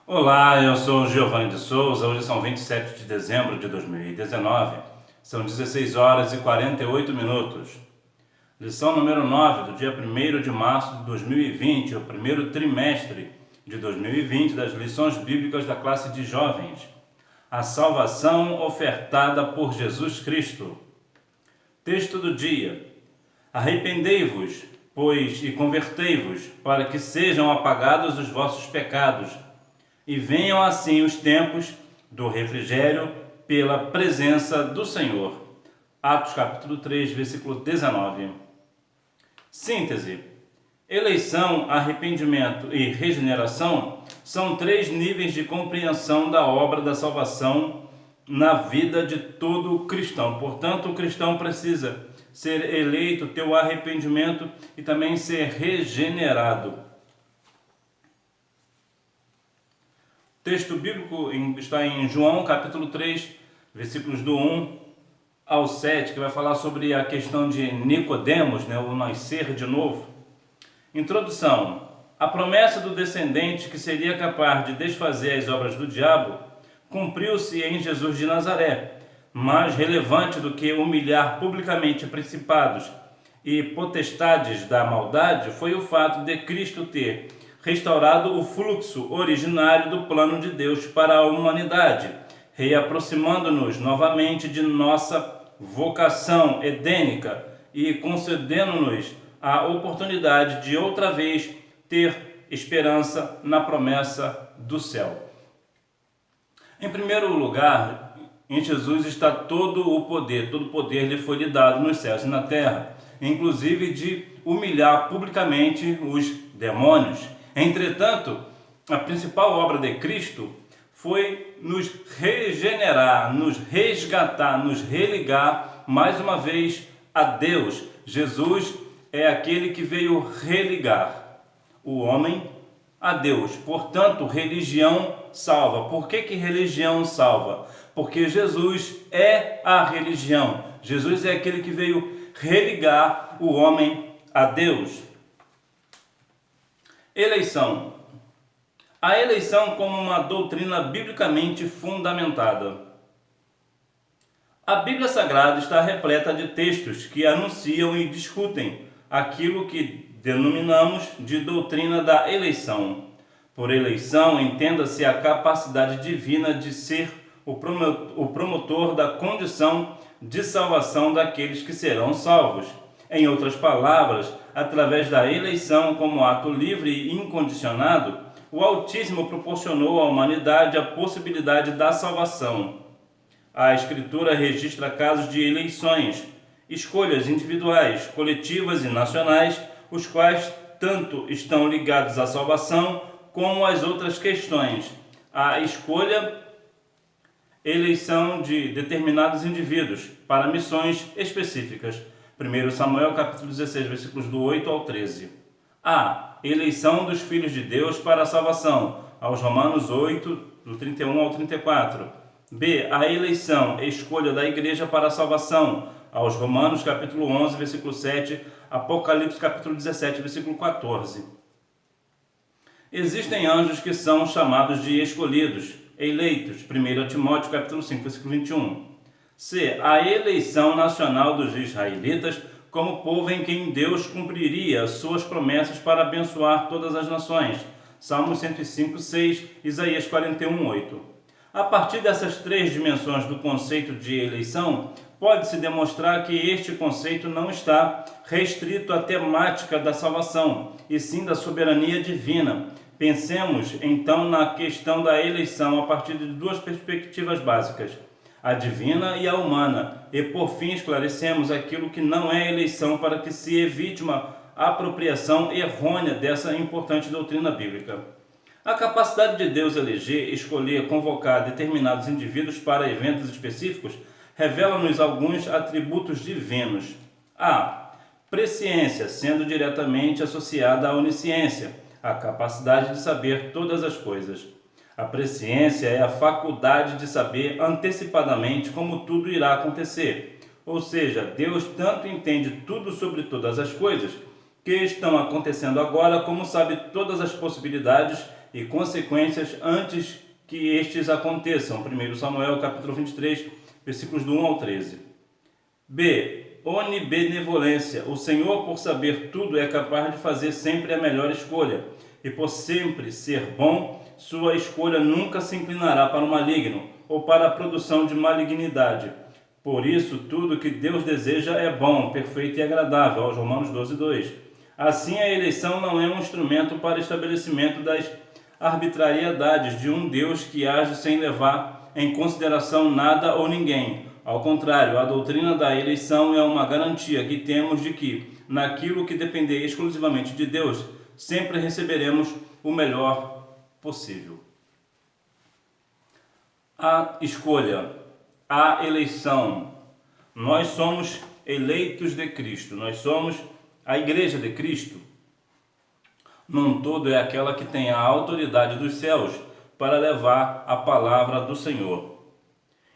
Olá, eu sou o Giovanni de Souza. Hoje são 27 de dezembro de 2019. São 16 horas e 48 minutos. Lição número 9 do dia 1º de março de 2020, o primeiro trimestre de 2020 das lições bíblicas da classe de jovens. A salvação ofertada por Jesus Cristo. Texto do dia. Arrependei-vos, pois, e convertei-vos, para que sejam apagados os vossos pecados, e venham assim os tempos do refrigério pela presença do Senhor. Atos capítulo 3, versículo 19. Síntese. Eleição, arrependimento e regeneração são três níveis de compreensão da obra da salvação na vida de todo cristão. Portanto, o cristão precisa ser eleito, ter o arrependimento e também ser regenerado. O texto bíblico está em João capítulo 3, versículos do 1 ao 7, que vai falar sobre a questão de Nicodemos, o nascer de novo. Introdução. A promessa do descendente que seria capaz de desfazer as obras do diabo cumpriu-se em Jesus de Nazaré. Mais relevante do que humilhar publicamente principados e potestades da maldade foi o fato de Cristo ter restaurado o fluxo originário do plano de Deus para a humanidade, reaproximando-nos novamente de nossa vocação edênica e concedendo-nos a oportunidade de outra vez ter esperança na promessa do céu. Em primeiro lugar, em Jesus está todo o poder lhe foi lhe dado nos céus e na terra, inclusive de humilhar publicamente os demônios. Entretanto, a principal obra de Cristo foi nos regenerar, nos resgatar, nos religar mais uma vez a Deus. Jesus é aquele que veio religar o homem a Deus. Portanto, religião salva. Por que religião salva? Porque Jesus é a religião. Jesus é aquele que veio religar o homem a Deus. Eleição. A eleição como uma doutrina biblicamente fundamentada. A Bíblia Sagrada está repleta de textos que anunciam e discutem aquilo que denominamos de doutrina da eleição. Por eleição, entenda-se a capacidade divina de ser o promotor da condição de salvação daqueles que serão salvos. Em outras palavras, através da eleição como ato livre e incondicionado, o Altíssimo proporcionou à humanidade a possibilidade da salvação. A Escritura registra casos de eleições, escolhas individuais, coletivas e nacionais, os quais tanto estão ligados à salvação como às outras questões. A escolha, eleição de determinados indivíduos para missões específicas. 1 Samuel capítulo 16, versículos do 8 ao 13. A. Eleição dos filhos de Deus para a salvação, aos Romanos 8, do 31 ao 34. B. A eleição, escolha da igreja para a salvação, aos Romanos capítulo 11, versículo 7, Apocalipse capítulo 17, versículo 14. Existem anjos que são chamados de escolhidos, eleitos, 1 Timóteo capítulo 5, versículo 21. C. A eleição nacional dos israelitas como povo em quem Deus cumpriria suas promessas para abençoar todas as nações. Salmos 105, 6, Isaías 41, 8. A partir dessas três dimensões do conceito de eleição, pode-se demonstrar que este conceito não está restrito à temática da salvação, e sim da soberania divina. Pensemos, então, na questão da eleição a partir de duas perspectivas básicas: a divina e a humana, e por fim esclarecemos aquilo que não é eleição para que se evite uma apropriação errônea dessa importante doutrina bíblica. A capacidade de Deus eleger, escolher, convocar determinados indivíduos para eventos específicos revela-nos alguns atributos divinos. A. Presciência, sendo diretamente associada à onisciência, a capacidade de saber todas as coisas. A presciência é a faculdade de saber antecipadamente como tudo irá acontecer. Ou seja, Deus tanto entende tudo sobre todas as coisas que estão acontecendo agora, como sabe todas as possibilidades e consequências antes que estes aconteçam. 1 Samuel capítulo 23, versículos do 1 ao 13. B. Onibenevolência. O Senhor, por saber tudo, é capaz de fazer sempre a melhor escolha. E por sempre ser bom, sua escolha nunca se inclinará para o maligno ou para a produção de malignidade. Por isso, tudo que Deus deseja é bom, perfeito e agradável. Aos Romanos 12:2. Assim, a eleição não é um instrumento para estabelecimento das arbitrariedades de um Deus que age sem levar em consideração nada ou ninguém. Ao contrário, a doutrina da eleição é uma garantia que temos de que, naquilo que depender exclusivamente de Deus, sempre receberemos o melhor possível. A escolha, a eleição. Nós somos eleitos de Cristo, nós somos a Igreja de Cristo. Num todo é aquela que tem a autoridade dos céus para levar a palavra do Senhor.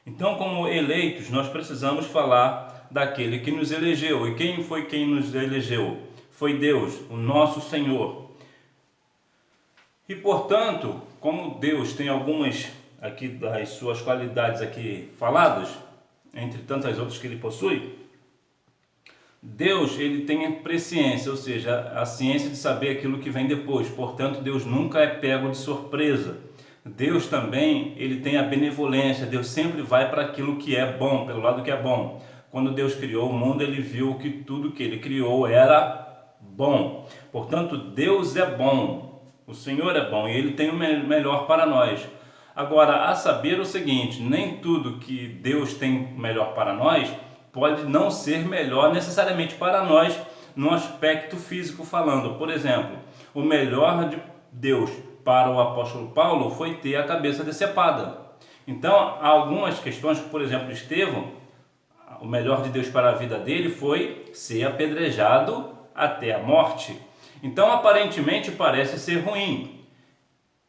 Então, como eleitos, nós precisamos falar daquele que nos elegeu. E quem foi quem nos elegeu? Foi Deus, o nosso Senhor. E, portanto, como Deus tem algumas aqui das suas qualidades aqui faladas, entre tantas outras que ele possui, Deus, ele tem a presciência, ou seja, a ciência de saber aquilo que vem depois. Portanto, Deus nunca é pego de surpresa. Deus também, ele tem a benevolência. Deus sempre vai para aquilo que é bom, pelo lado que é bom. Quando Deus criou o mundo, ele viu que tudo que ele criou era bom. Portanto, Deus é bom. O Senhor é bom e ele tem o melhor para nós. Agora, a saber o seguinte, nem tudo que Deus tem melhor para nós pode não ser melhor necessariamente para nós no aspecto físico falando. Por exemplo, o melhor de Deus para o apóstolo Paulo foi ter a cabeça decepada. Então, há algumas questões que, por exemplo, Estevão, o melhor de Deus para a vida dele foi ser apedrejado até a morte. Então, aparentemente, parece ser ruim.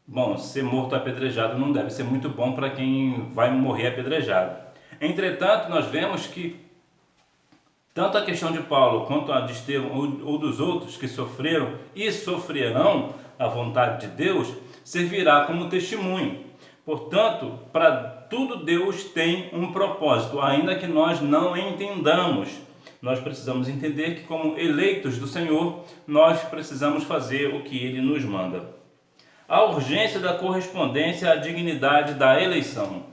Bom, ser morto apedrejado não deve ser muito bom para quem vai morrer apedrejado. Entretanto, nós vemos que tanto a questão de Paulo quanto a de Estevão ou dos outros que sofreram e sofrerão a vontade de Deus, servirá como testemunho. Portanto, para tudo Deus tem um propósito, ainda que nós não entendamos. Nós precisamos entender que, como eleitos do Senhor, nós precisamos fazer o que Ele nos manda. A urgência da correspondência à dignidade da eleição.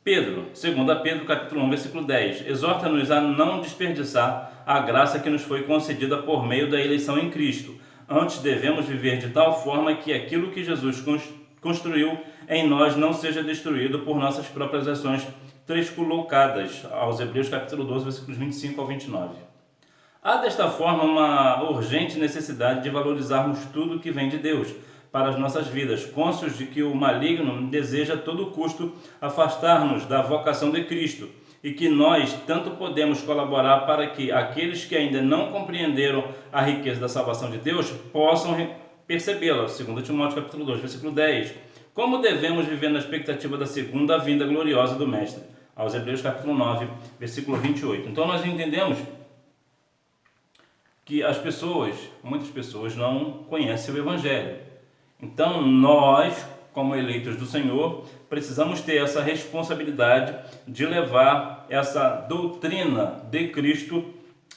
Pedro, 2 Pedro capítulo 1, versículo 10, exorta-nos a não desperdiçar a graça que nos foi concedida por meio da eleição em Cristo. Antes devemos viver de tal forma que aquilo que Jesus construiu em nós não seja destruído por nossas próprias ações trescolocadas. Aos Hebreus capítulo 12, versículos 25 ao 29. Há desta forma uma urgente necessidade de valorizarmos tudo que vem de Deus para as nossas vidas, cônscios de que o maligno deseja a todo custo afastar-nos da vocação de Cristo e que nós tanto podemos colaborar para que aqueles que ainda não compreenderam a riqueza da salvação de Deus possam percebê-la. 2 Timóteo capítulo 2, versículo 10. Como devemos viver na expectativa da segunda vinda gloriosa do Mestre? Aos Hebreus capítulo 9, versículo 28. Então nós entendemos que muitas pessoas não conhecem o Evangelho. Então, nós, como eleitos do Senhor, precisamos ter essa responsabilidade de levar essa doutrina de Cristo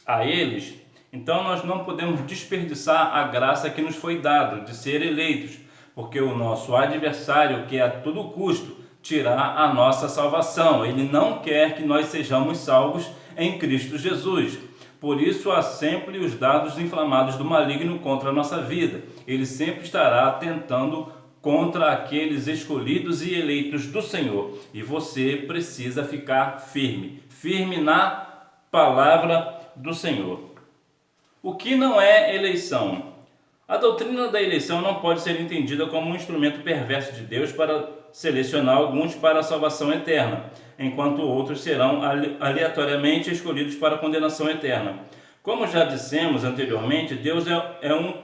a eles. Então, nós não podemos desperdiçar a graça que nos foi dada de ser eleitos, porque o nosso adversário quer a todo custo tirar a nossa salvação. Ele não quer que nós sejamos salvos em Cristo Jesus. Por isso há sempre os dados inflamados do maligno contra a nossa vida. Ele sempre estará tentando contra aqueles escolhidos e eleitos do Senhor. E você precisa ficar firme, firme na palavra do Senhor. O que não é eleição? A doutrina da eleição não pode ser entendida como um instrumento perverso de Deus para selecionar alguns para a salvação eterna, enquanto outros serão aleatoriamente escolhidos para a condenação eterna. Como já dissemos anteriormente, Deus é um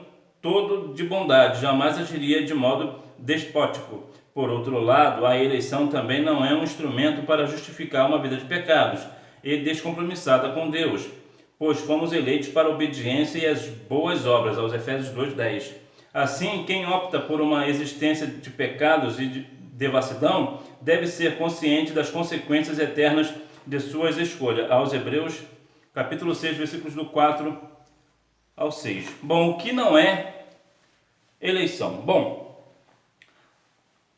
todo de bondade, jamais agiria de modo despótico. Por outro lado, a eleição também não é um instrumento para justificar uma vida de pecados e descompromissada com Deus, pois fomos eleitos para a obediência e as boas obras, aos Efésios 2:10. Assim, quem opta por uma existência de pecados e de devassidão deve ser consciente das consequências eternas de suas escolhas. Aos Hebreus, capítulo 6, versículos do 4 ao 6. Bom, o que não é eleição? Bom,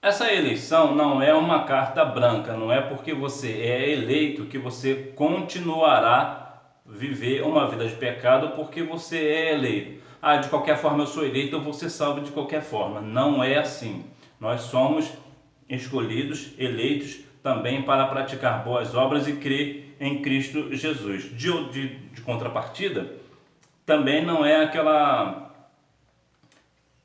essa eleição não é uma carta branca, não é porque você é eleito que você continuará viver uma vida de pecado porque você é eleito. De qualquer forma eu sou eleito, eu vou ser salvo de qualquer forma. Não é assim. Nós somos escolhidos, eleitos também para praticar boas obras e crer em Cristo Jesus. De contrapartida, também não é aquela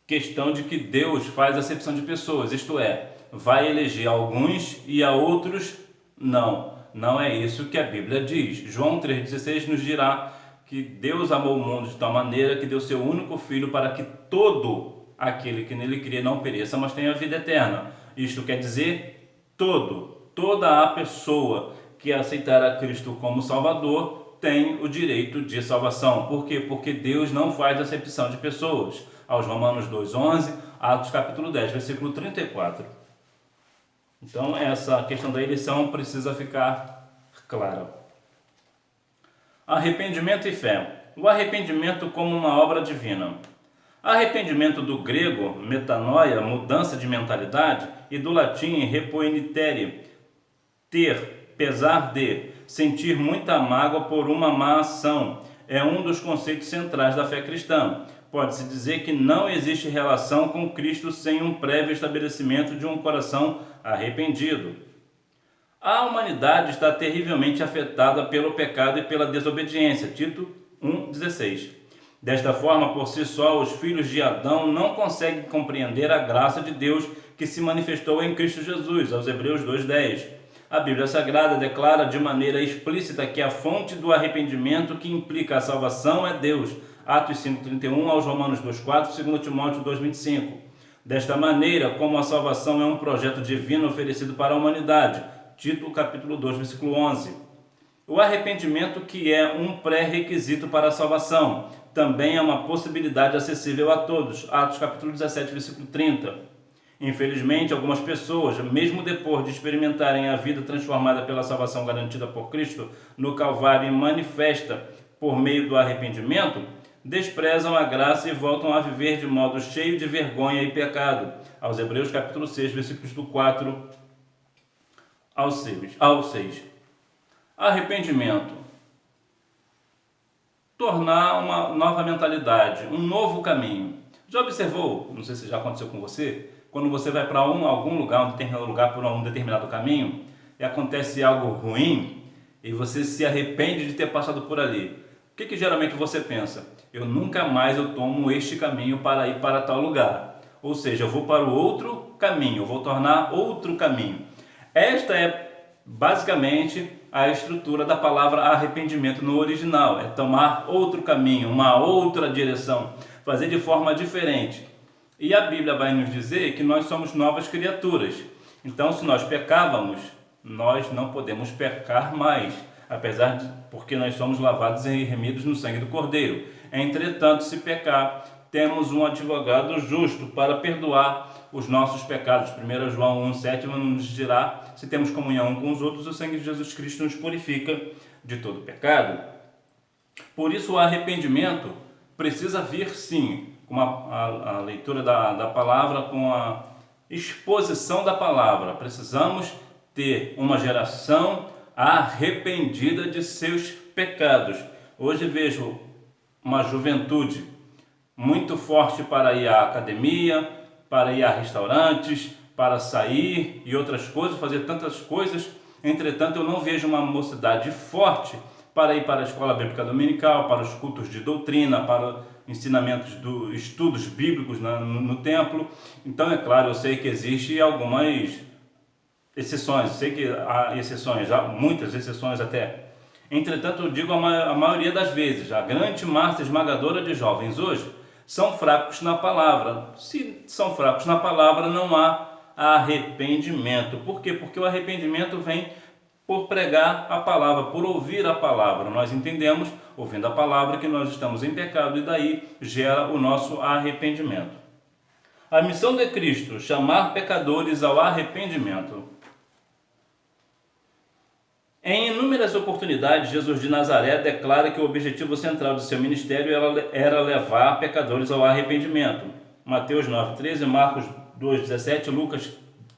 questão de que Deus faz acepção de pessoas, isto é, vai eleger alguns e a outros não. Não é isso que a Bíblia diz. João 3,16 nos dirá que Deus amou o mundo de tal maneira que deu seu único Filho para que todo aquele que nele crê não pereça, mas tenha vida eterna. Isto quer dizer toda a pessoa que aceitar a Cristo como Salvador tem o direito de salvação. Por quê? Porque Deus não faz acepção de pessoas. Aos Romanos 2,11, Atos capítulo 10, versículo 34. Então essa questão da eleição precisa ficar clara. Arrependimento e fé. O arrependimento como uma obra divina. Arrependimento do grego, metanoia, mudança de mentalidade, e do latim, repoenitere, ter, pesar de, sentir muita mágoa por uma má ação, é um dos conceitos centrais da fé cristã. Pode-se dizer que não existe relação com Cristo sem um prévio estabelecimento de um coração arrependido. A humanidade está terrivelmente afetada pelo pecado e pela desobediência. Tito 1,16. Desta forma, por si só, os filhos de Adão não conseguem compreender a graça de Deus que se manifestou em Cristo Jesus. Aos Hebreus 2,10. A Bíblia Sagrada declara de maneira explícita que a fonte do arrependimento que implica a salvação é Deus. Atos 5,31 aos Romanos 2,4, 2 Timóteo 2,25. Desta maneira, como a salvação é um projeto divino oferecido para a humanidade. Tito capítulo 2, versículo 11. O arrependimento, que é um pré-requisito para a salvação, também é uma possibilidade acessível a todos. Atos capítulo 17, versículo 30. Infelizmente, algumas pessoas, mesmo depois de experimentarem a vida transformada pela salvação garantida por Cristo no Calvário e manifesta por meio do arrependimento, desprezam a graça e voltam a viver de modo cheio de vergonha e pecado. Aos Hebreus capítulo 6, versículos do 4 ao 6. Arrependimento. Tornar uma nova mentalidade, um novo caminho. Já observou, não sei se já aconteceu com você, quando você vai para algum lugar, um determinado lugar, por um determinado caminho, e acontece algo ruim, e você se arrepende de ter passado por ali. O que geralmente você pensa? Eu nunca mais tomo este caminho para ir para tal lugar. Ou seja, eu vou para o outro caminho, eu vou tornar outro caminho. Esta é basicamente a estrutura da palavra arrependimento no original. É tomar outro caminho, uma outra direção, fazer de forma diferente. E a Bíblia vai nos dizer que nós somos novas criaturas. Então, se nós pecávamos, nós não podemos pecar mais, porque nós somos lavados e remidos no sangue do Cordeiro. Entretanto, se pecar, temos um advogado justo para perdoar os nossos pecados. 1 João 1,7 nos dirá, se temos comunhão com os outros, o sangue de Jesus Cristo nos purifica de todo pecado. Por isso o arrependimento precisa vir sim, com a leitura da palavra, com a exposição da palavra. Precisamos ter uma geração arrependida de seus pecados. Hoje vejo uma juventude muito forte para ir à academia, para ir a restaurantes, para sair e outras coisas, fazer tantas coisas. Entretanto, eu não vejo uma mocidade forte para ir para a escola bíblica dominical, para os cultos de doutrina, para ensinamentos dos estudos bíblicos no templo. Então, é claro, eu sei que existem algumas exceções, sei que há exceções, há muitas exceções até. Entretanto, eu digo a maioria das vezes, a grande massa esmagadora de jovens hoje são fracos na palavra. Se são fracos na palavra, não há arrependimento. Por quê? Porque o arrependimento vem por pregar a palavra, por ouvir a palavra. Nós entendemos, ouvindo a palavra, que nós estamos em pecado e daí gera o nosso arrependimento. A missão de Cristo, chamar pecadores ao arrependimento. Em inúmeras oportunidades, Jesus de Nazaré declara que o objetivo central de seu ministério era levar pecadores ao arrependimento. Mateus 9:13, Marcos 2:17, Lucas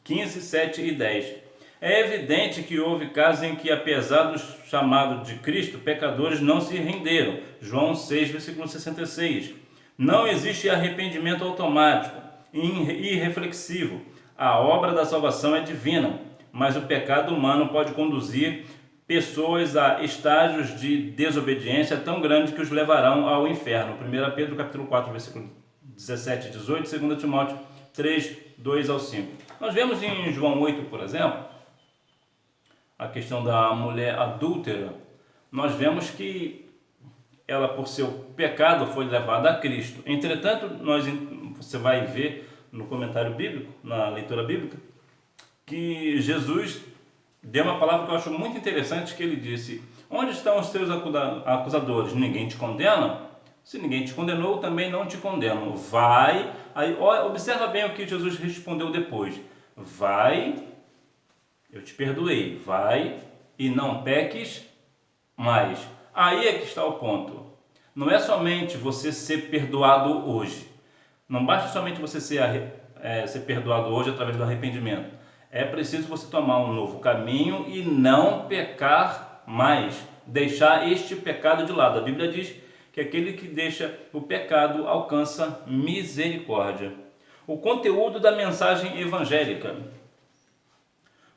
15, 7 e 10. É evidente que houve casos em que, apesar do chamado de Cristo, pecadores não se renderam. João 6, versículo 66. Não existe arrependimento automático e irreflexivo. A obra da salvação é divina, mas o pecado humano pode conduzir pessoas a estágios de desobediência tão grandes que os levarão ao inferno. 1 Pedro capítulo 4, versículo 17 e 18, 2 Timóteo 3, 2 ao 5. Nós vemos em João 8, por exemplo, a questão da mulher adúltera. Nós vemos que ela, por seu pecado, foi levada a Cristo. Entretanto, você vai ver no comentário bíblico, na leitura bíblica, que Jesus deu uma palavra que eu acho muito interessante, que ele disse: onde estão os teus acusadores? Ninguém te condena? Se ninguém te condenou, também não te condeno. Vai. Aí, observa bem o que Jesus respondeu depois. Vai, eu te perdoei. Vai e não peques mais. Aí é que está o ponto. Não é somente você ser perdoado hoje. Não basta somente você ser perdoado hoje através do arrependimento. É preciso você tomar um novo caminho e não pecar mais. Deixar este pecado de lado. A Bíblia diz que aquele que deixa o pecado alcança misericórdia. O conteúdo da mensagem evangélica.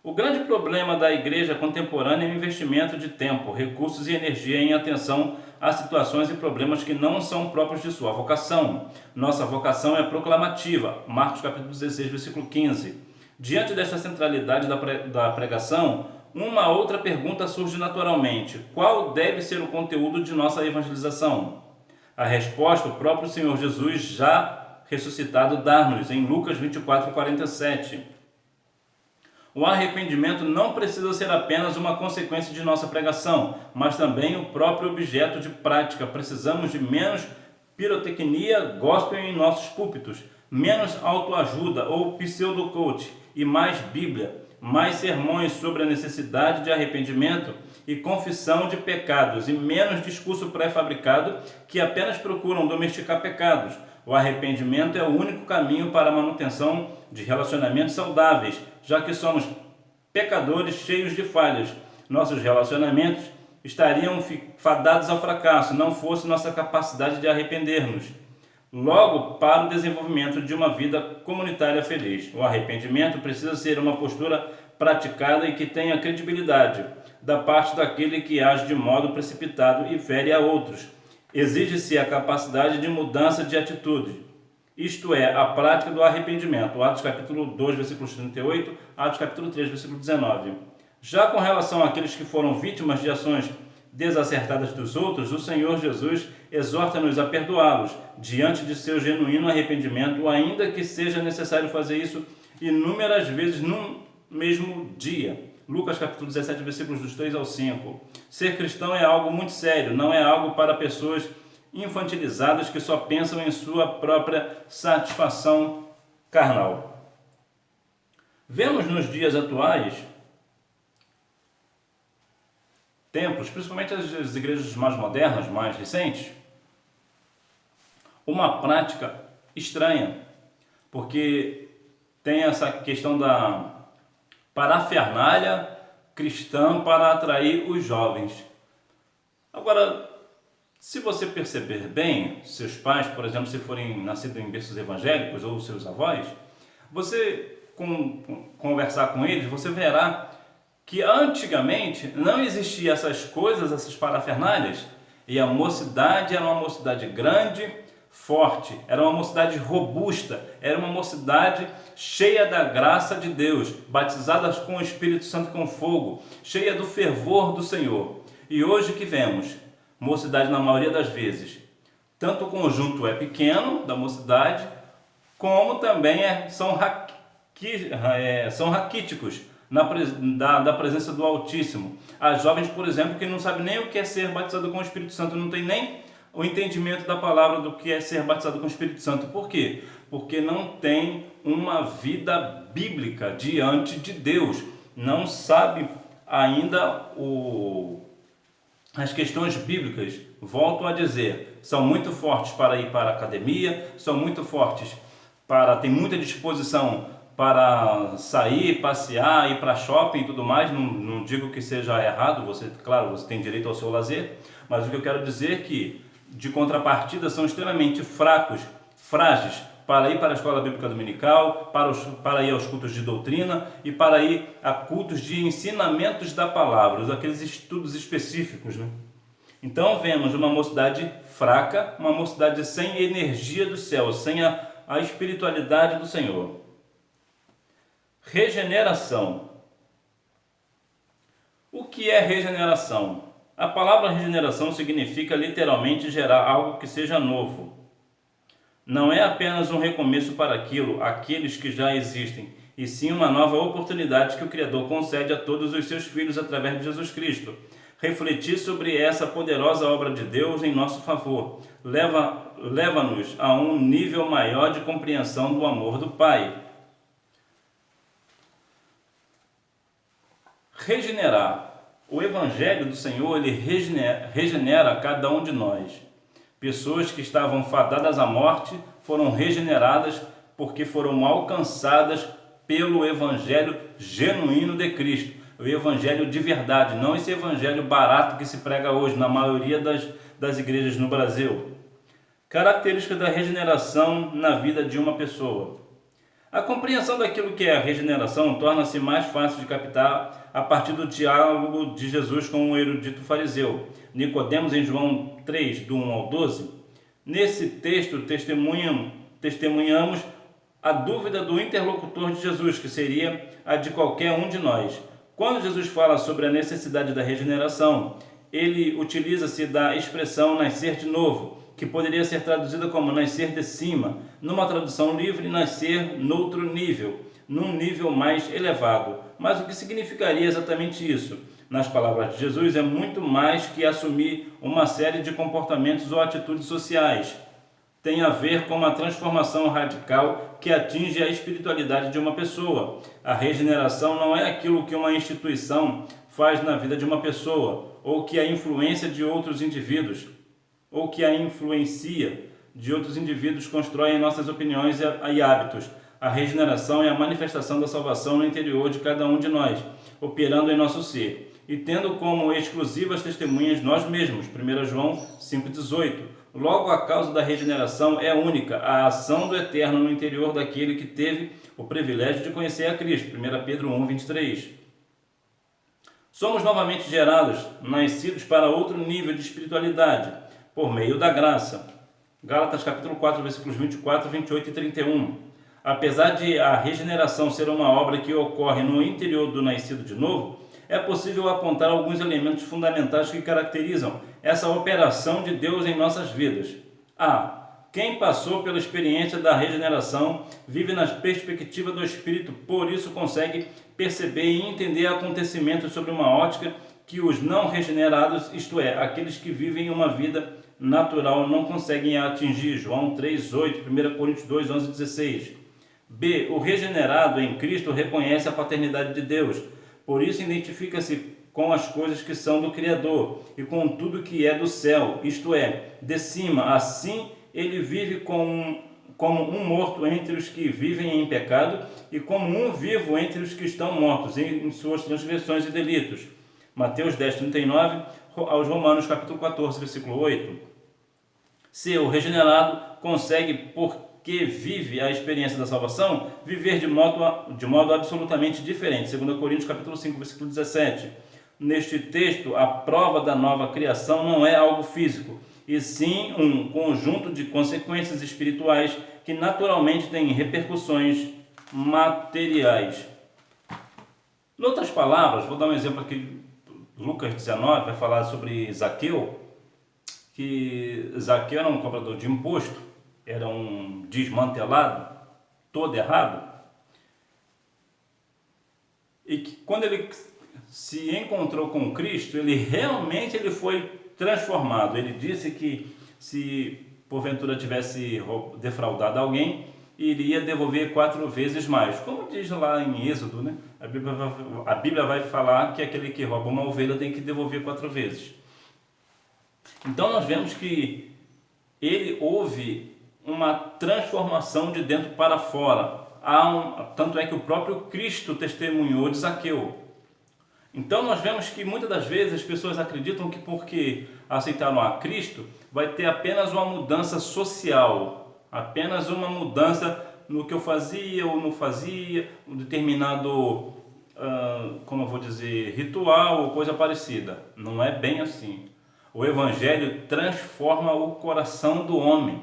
O grande problema da igreja contemporânea é o investimento de tempo, recursos e energia em atenção a situações e problemas que não são próprios de sua vocação. Nossa vocação é proclamativa. Marcos capítulo 16, versículo 15. Diante desta centralidade da pregação, uma outra pergunta surge naturalmente: qual deve ser o conteúdo de nossa evangelização? A resposta o próprio Senhor Jesus, já ressuscitado, dá-nos em Lucas 24, 47. O arrependimento não precisa ser apenas uma consequência de nossa pregação, mas também o próprio objeto de prática. Precisamos de menos pirotecnia gospel em nossos púlpitos, menos autoajuda ou pseudo-coach e mais Bíblia, mais sermões sobre a necessidade de arrependimento e confissão de pecados e menos discurso pré-fabricado que apenas procuram domesticar pecados. O arrependimento é o único caminho para a manutenção de relacionamentos saudáveis, já que somos pecadores cheios de falhas. Nossos relacionamentos estariam fadados ao fracasso, não fosse nossa capacidade de arrepender-nos. Logo, para o desenvolvimento de uma vida comunitária feliz, o arrependimento precisa ser uma postura praticada e que tenha credibilidade da parte daquele que age de modo precipitado e fere a outros. Exige-se a capacidade de mudança de atitude, isto é, a prática do arrependimento. Atos capítulo 2, versículos 38, Atos capítulo 3, versículo 19. Já com relação àqueles que foram vítimas de ações desacertadas dos outros, o Senhor Jesus exorta-nos a perdoá-los diante de seu genuíno arrependimento, ainda que seja necessário fazer isso inúmeras vezes num mesmo dia. Lucas capítulo 17, versículos dos 3 ao 5. Ser cristão é algo muito sério, não é algo para pessoas infantilizadas que só pensam em sua própria satisfação carnal. Vemos nos dias atuais templos, principalmente as igrejas mais modernas, mais recentes, uma prática estranha, porque tem essa questão da parafernália cristã para atrair os jovens. Agora, se você perceber bem, seus pais, por exemplo, se forem nascidos em berços evangélicos ou seus avós, você conversar com eles, você verá que antigamente não existiam essas coisas, essas parafernálias, e a mocidade era uma mocidade grande, forte, era uma mocidade robusta, era uma mocidade cheia da graça de Deus, batizada com o Espírito Santo com fogo, cheia do fervor do Senhor. E hoje que vemos? Mocidade, na maioria das vezes, tanto o conjunto é pequeno da mocidade, como também são raquíticos da presença do Altíssimo. As jovens, por exemplo, que não sabem nem o que é ser batizado com o Espírito Santo, não tem nem o entendimento da palavra do que é ser batizado com o Espírito Santo. Por quê? porque não tem uma vida bíblica diante de Deus, não sabe ainda as questões bíblicas. Volto a dizer, são muito fortes para ir para a academia, são muito fortes tem muita disposição para sair, passear, ir para shopping e tudo mais. Não digo que seja errado, claro, você tem direito ao seu lazer, mas o que eu quero dizer é que, de contrapartida, são extremamente fracos, frágeis, para ir para a escola bíblica dominical, para ir aos cultos de doutrina e para ir a cultos de ensinamentos da palavra, aqueles estudos específicos, né? Então vemos uma mocidade fraca, uma mocidade sem energia do céu, sem a espiritualidade do Senhor. Regeneração. O que é regeneração? A palavra regeneração significa literalmente gerar algo que seja novo. Não é apenas um recomeço para aqueles que já existem, e sim uma nova oportunidade que o Criador concede a todos os seus filhos através de Jesus Cristo. Refletir sobre essa poderosa obra de Deus em nosso favor leva-nos a um nível maior de compreensão do amor do Pai. Regenerar. O Evangelho do Senhor, ele regenera cada um de nós. Pessoas que estavam fadadas à morte foram regeneradas porque foram alcançadas pelo Evangelho genuíno de Cristo. O Evangelho de verdade, não esse Evangelho barato que se prega hoje na maioria das igrejas no Brasil. Características da regeneração na vida de uma pessoa. A compreensão daquilo que é a regeneração torna-se mais fácil de captar a partir do diálogo de Jesus com o erudito fariseu Nicodemos, em João 3, do 1 ao 12. Nesse texto testemunhamos a dúvida do interlocutor de Jesus, que seria a de qualquer um de nós. Quando Jesus fala sobre a necessidade da regeneração, ele utiliza-se da expressão nascer de novo, que poderia ser traduzida como nascer de cima, numa tradução livre, nascer noutro nível, num nível mais elevado. Mas o que significaria exatamente isso? Nas palavras de Jesus, é muito mais que assumir uma série de comportamentos ou atitudes sociais. Tem a ver com uma transformação radical que atinge a espiritualidade de uma pessoa. A regeneração não é aquilo que uma instituição faz na vida de uma pessoa, ou que a influência de outros indivíduos, ou que a influência de outros indivíduos constrói em nossas opiniões e hábitos. A regeneração é a manifestação da salvação no interior de cada um de nós, operando em nosso ser, e tendo como exclusivas testemunhas nós mesmos. 1 João 5,18. Logo, a causa da regeneração é única, a ação do Eterno no interior daquele que teve o privilégio de conhecer a Cristo. 1 Pedro 1,23. Somos novamente gerados, nascidos para outro nível de espiritualidade, por meio da graça. Gálatas capítulo 4, versículos 24, 28 e 31. Apesar de a regeneração ser uma obra que ocorre no interior do nascido de novo, é possível apontar alguns elementos fundamentais que caracterizam essa operação de Deus em nossas vidas. Quem passou pela experiência da regeneração vive na perspectiva do Espírito, por isso consegue perceber e entender acontecimentos sobre uma ótica que os não regenerados, isto é, aqueles que vivem uma vida natural, não conseguem atingir. João 3,8, 1 Coríntios 2, 11 e 16. B. O regenerado em Cristo reconhece a paternidade de Deus, por isso identifica-se com as coisas que são do Criador e com tudo que é do céu, isto é, de cima. Assim, ele vive como um morto entre os que vivem em pecado e como um vivo entre os que estão mortos em suas transgressões e delitos. Mateus 10, 39 aos Romanos capítulo 14, versículo 8. Se o regenerado consegue, porque vive a experiência da salvação, viver de modo absolutamente diferente. 2 Coríntios capítulo 5, versículo 17. Neste texto, a prova da nova criação não é algo físico, e sim um conjunto de consequências espirituais que naturalmente têm repercussões materiais. Em outras palavras, vou dar um exemplo aqui, Lucas 19 vai falar sobre Zaqueu, que Zaqueu era um cobrador de imposto, era um desmantelado, todo errado, e que quando ele se encontrou com Cristo, ele foi transformado. Ele disse que se porventura tivesse defraudado alguém, iria devolver 4 vezes mais. Como diz lá em Êxodo, né? A Bíblia vai falar que aquele que rouba uma ovelha tem que devolver 4 vezes. Então nós vemos que houve uma transformação de dentro para fora. Tanto é que o próprio Cristo testemunhou de Zaqueu. Então nós vemos que muitas das vezes as pessoas acreditam que porque aceitaram a Cristo vai ter apenas uma mudança social, apenas uma mudança no que eu fazia ou não fazia, um determinado, como eu vou dizer, ritual ou coisa parecida. Não é bem assim. O Evangelho transforma o coração do homem.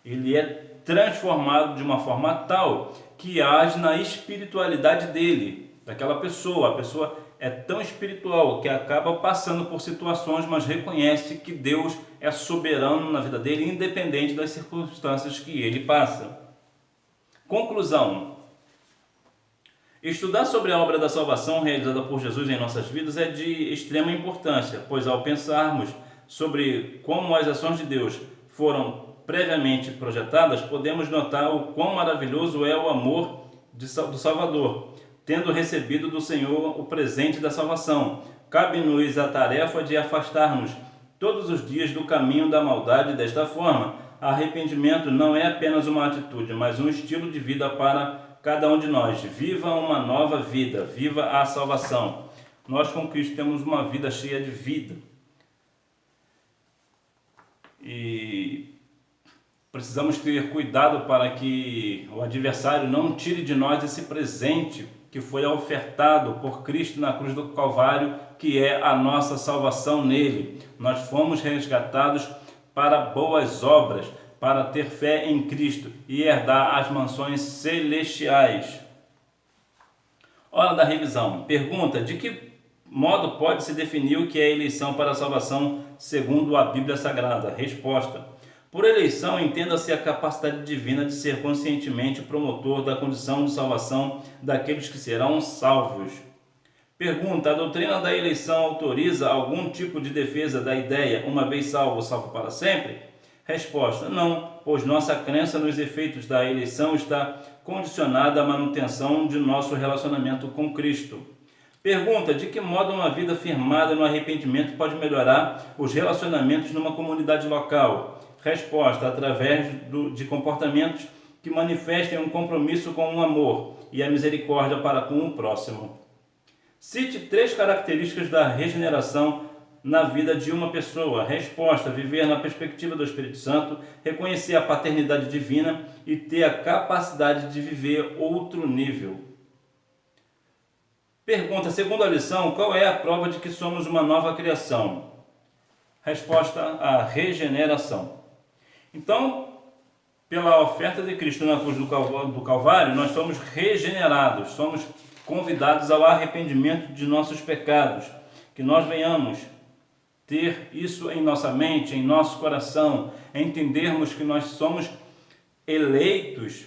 Ele é transformado de uma forma tal que age na espiritualidade dele, daquela pessoa. A pessoa é tão espiritual que acaba passando por situações, mas reconhece que Deus é soberano na vida dele, independente das circunstâncias que ele passa. Conclusão: estudar sobre a obra da salvação realizada por Jesus em nossas vidas é de extrema importância, pois ao pensarmos sobre como as ações de Deus foram previamente projetadas, podemos notar o quão maravilhoso é o amor do Salvador, tendo recebido do Senhor o presente da salvação. Cabe-nos a tarefa de afastar-nos todos os dias do caminho da maldade. Desta forma, arrependimento não é apenas uma atitude, mas um estilo de vida para cada um de nós. Viva uma nova vida, viva a salvação. Nós com Cristo temos uma vida cheia de vida. E precisamos ter cuidado para que o adversário não tire de nós esse presente que foi ofertado por Cristo na cruz do Calvário, que é a nossa salvação nele. Nós fomos resgatados para boas obras, para ter fé em Cristo e herdar as mansões celestiais. Hora da revisão. Pergunta: de que modo pode-se definir o que é eleição para a salvação segundo a Bíblia Sagrada? Resposta: por eleição, entenda-se a capacidade divina de ser conscientemente promotor da condição de salvação daqueles que serão salvos. Pergunta: a doutrina da eleição autoriza algum tipo de defesa da ideia uma vez salvo, salvo para sempre? Resposta: não, pois nossa crença nos efeitos da eleição está condicionada à manutenção de nosso relacionamento com Cristo. Pergunta: de que modo uma vida firmada no arrependimento pode melhorar os relacionamentos numa comunidade local? Resposta: através de comportamentos que manifestem um compromisso com o amor e a misericórdia para com o próximo. Cite 3 características da regeneração na vida de uma pessoa. Resposta: viver na perspectiva do Espírito Santo, reconhecer a paternidade divina e ter a capacidade de viver outro nível. Pergunta: segundo a lição, qual é a prova de que somos uma nova criação? Resposta: a regeneração. Então, pela oferta de Cristo na cruz do Calvário, nós somos regenerados, somos convidados ao arrependimento de nossos pecados, que nós venhamos ter isso em nossa mente, em nosso coração, entendermos que nós somos eleitos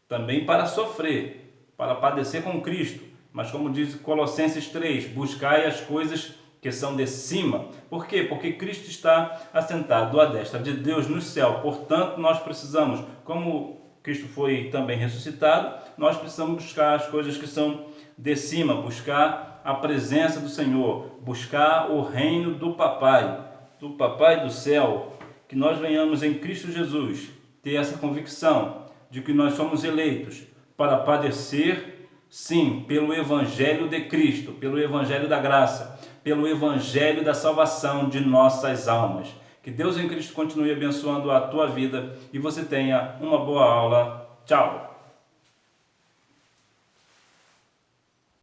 também para sofrer, para padecer com Cristo, mas como diz Colossenses 3, buscai as coisas que são de cima. Por quê? Porque Cristo está assentado à destra de Deus no céu. Portanto, nós precisamos, como Cristo foi também ressuscitado, nós precisamos buscar as coisas que são de cima, buscar a presença do Senhor, buscar o reino do Papai do céu, que nós venhamos em Cristo Jesus ter essa convicção de que nós somos eleitos para padecer, sim, pelo Evangelho de Cristo, pelo Evangelho da graça, pelo Evangelho da salvação de nossas almas. Que Deus em Cristo continue abençoando a tua vida e você tenha uma boa aula. Tchau!